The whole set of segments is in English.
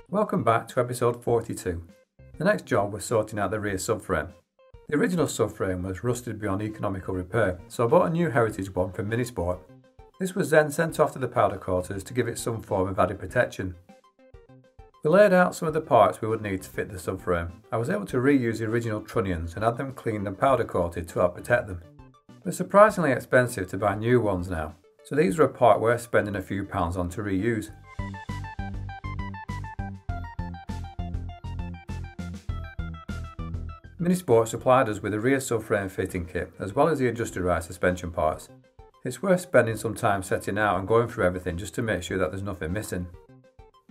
Welcome back to episode 42. The next job was sorting out the rear subframe. The original subframe was rusted beyond economical repair, so I bought a new heritage one from Minisport. This was then sent off to the powder coaters to give it some form of added protection. We laid out some of the parts we would need to fit the subframe. I was able to reuse the original trunnions and had them cleaned and powder coated to help protect them. They're surprisingly expensive to buy new ones now, so these are a part worth spending a few pounds on to reuse. Minisport supplied us with a rear subframe fitting kit as well as the adjusted right suspension parts. It's worth spending some time setting out and going through everything just to make sure that there's nothing missing.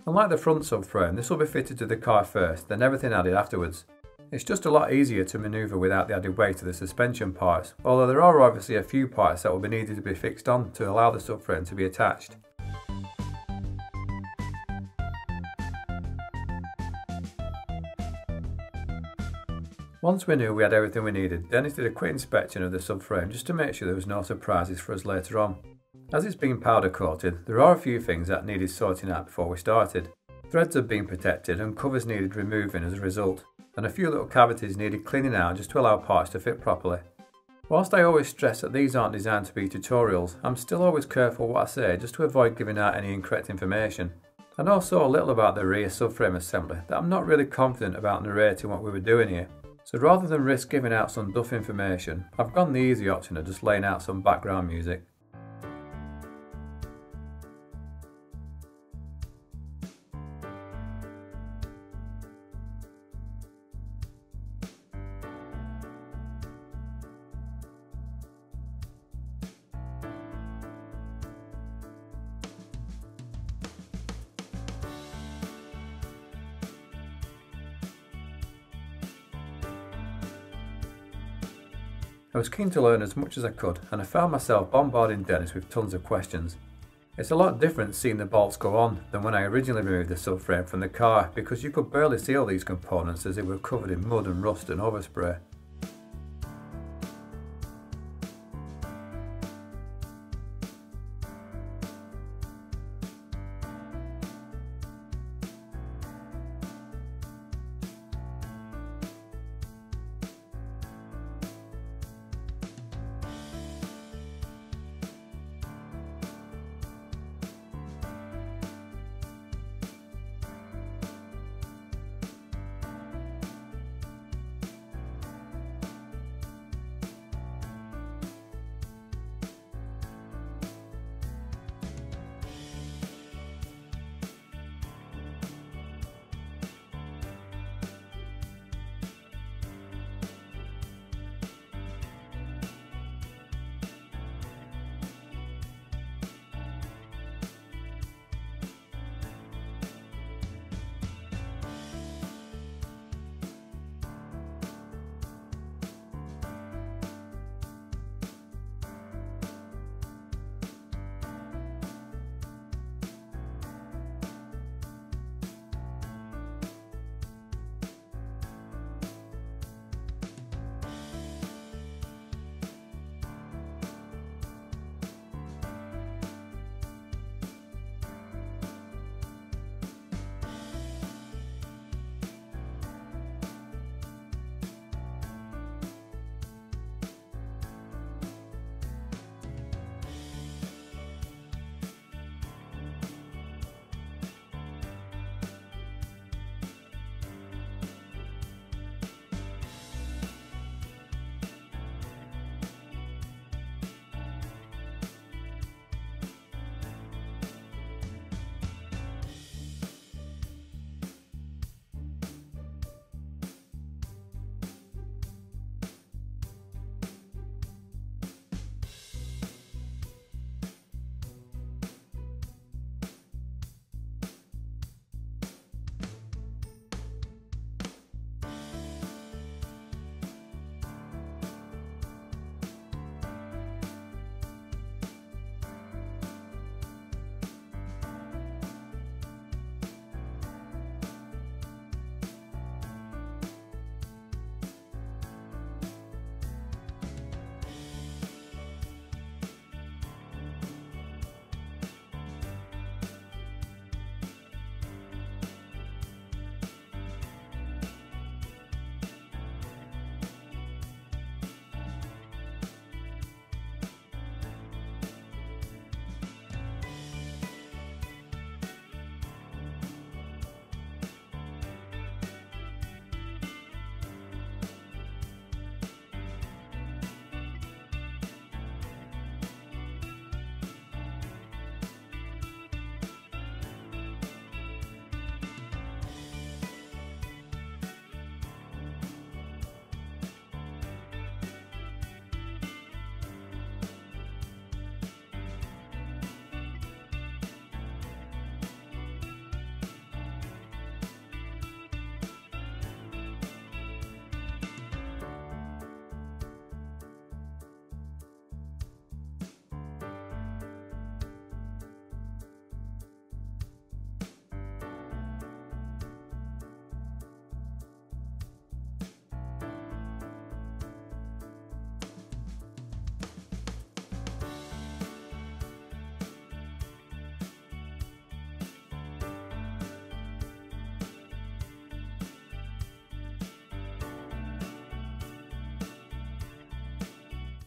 Unlike the front subframe, this will be fitted to the car first, then everything added afterwards. It's just a lot easier to manoeuvre without the added weight of the suspension parts, although there are obviously a few parts that will be needed to be fixed on to allow the subframe to be attached. Once we knew we had everything we needed, Dennis did a quick inspection of the subframe just to make sure there was no surprises for us later on. As it's been powder coated, there are a few things that needed sorting out before we started. Threads had been protected and covers needed removing as a result, and a few little cavities needed cleaning out just to allow parts to fit properly. Whilst I always stress that these aren't designed to be tutorials, I'm still always careful what I say just to avoid giving out any incorrect information. I know so little about the rear subframe assembly that I'm not really confident about narrating what we were doing here. So rather than risk giving out some duff information, I've gone the easy option of just laying out some background music. I was keen to learn as much as I could, and I found myself bombarding Dennis with tons of questions. It's a lot different seeing the bolts go on than when I originally removed the subframe from the car, because you could barely see all these components as they were covered in mud and rust and overspray.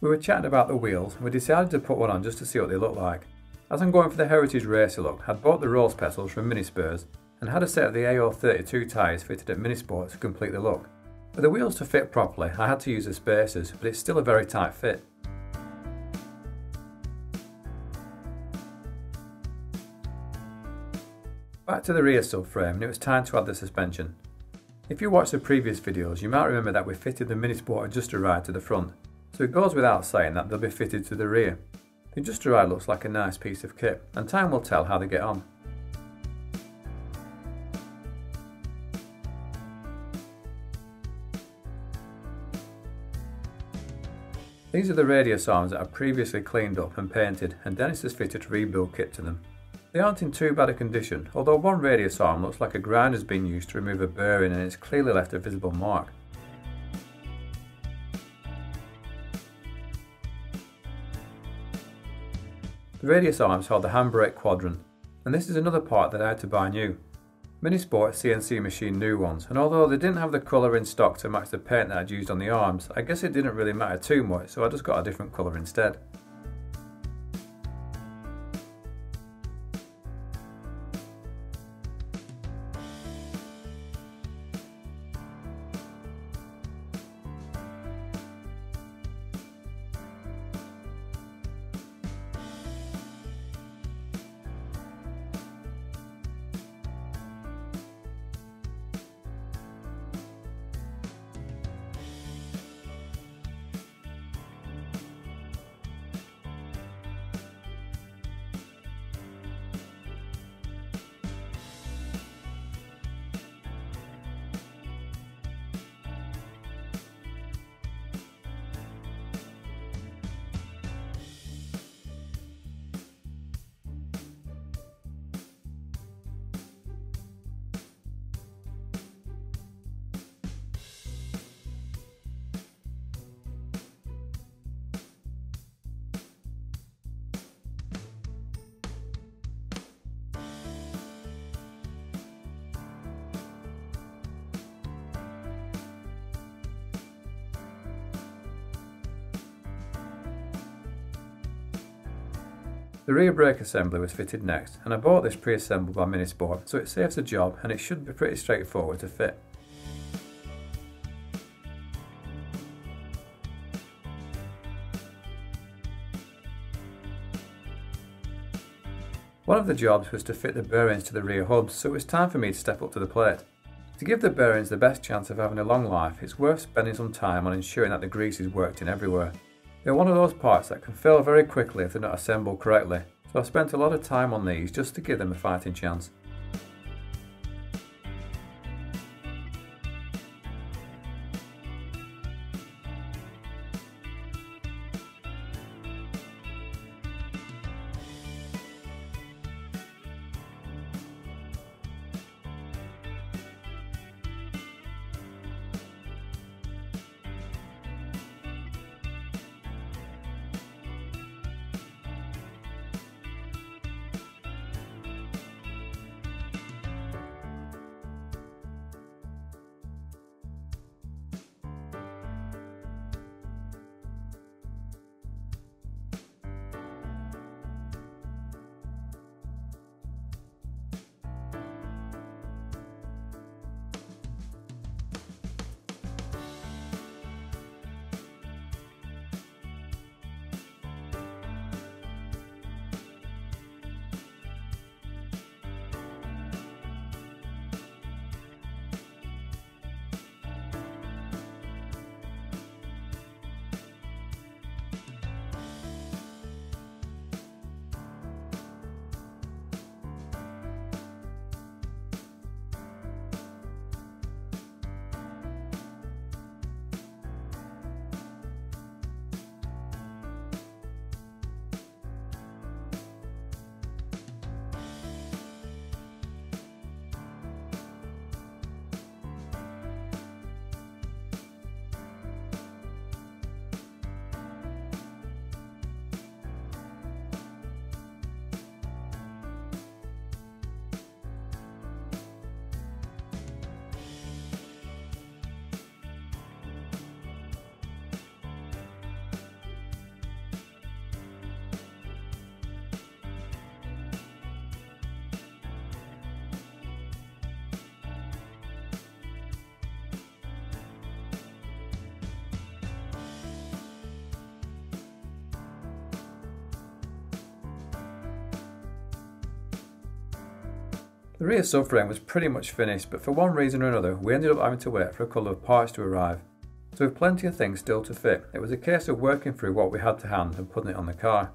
We were chatting about the wheels and we decided to put one on just to see what they look like. As I'm going for the Heritage Racer look, I'd bought the rose petals from Minispares and had a set of the AO32 tyres fitted at Minisport to complete the look. For the wheels to fit properly, I had to use the spacers, but it's still a very tight fit. Back to the rear subframe, and it was time to add the suspension. If you watched the previous videos, you might remember that we fitted the Minisport adjuster ride to the front, so it goes without saying that they'll be fitted to the rear. The adjuster ride looks like a nice piece of kit, and time will tell how they get on. These are the radius arms that I previously cleaned up and painted, and Dennis has fitted a rebuild kit to them. They aren't in too bad a condition, although one radius arm looks like a grind has been used to remove a bearing and it's clearly left a visible mark. The radius arms hold the handbrake quadrant, and this is another part that I had to buy new. Minisport CNC machined new ones, and although they didn't have the colour in stock to match the paint that I'd used on the arms, I guess it didn't really matter too much, so I just got a different colour instead. The rear brake assembly was fitted next, and I bought this pre-assembled by Minisport, so it saves the job and it should be pretty straightforward to fit. One of the jobs was to fit the bearings to the rear hubs, so it was time for me to step up to the plate. To give the bearings the best chance of having a long life, it's worth spending some time on ensuring that the grease is worked in everywhere. They're one of those parts that can fail very quickly if they're not assembled correctly, so I've spent a lot of time on these just to give them a fighting chance. The rear subframe was pretty much finished, but for one reason or another we ended up having to wait for a couple of parts to arrive. So with plenty of things still to fit, it was a case of working through what we had to hand and putting it on the car.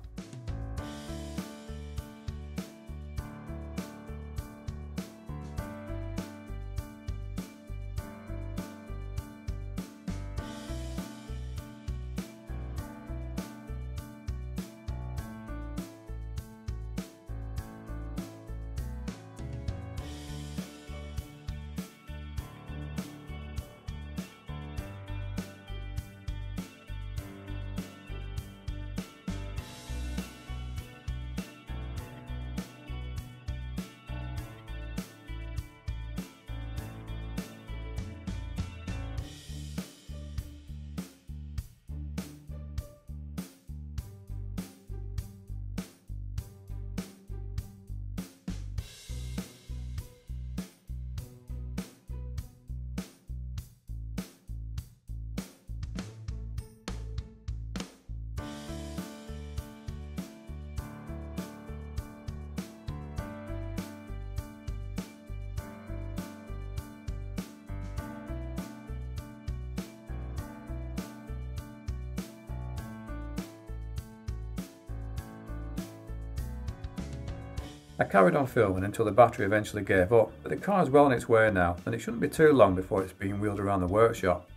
I carried on filming until the battery eventually gave up, but the car is well on its way now and it shouldn't be too long before it's being wheeled around the workshop.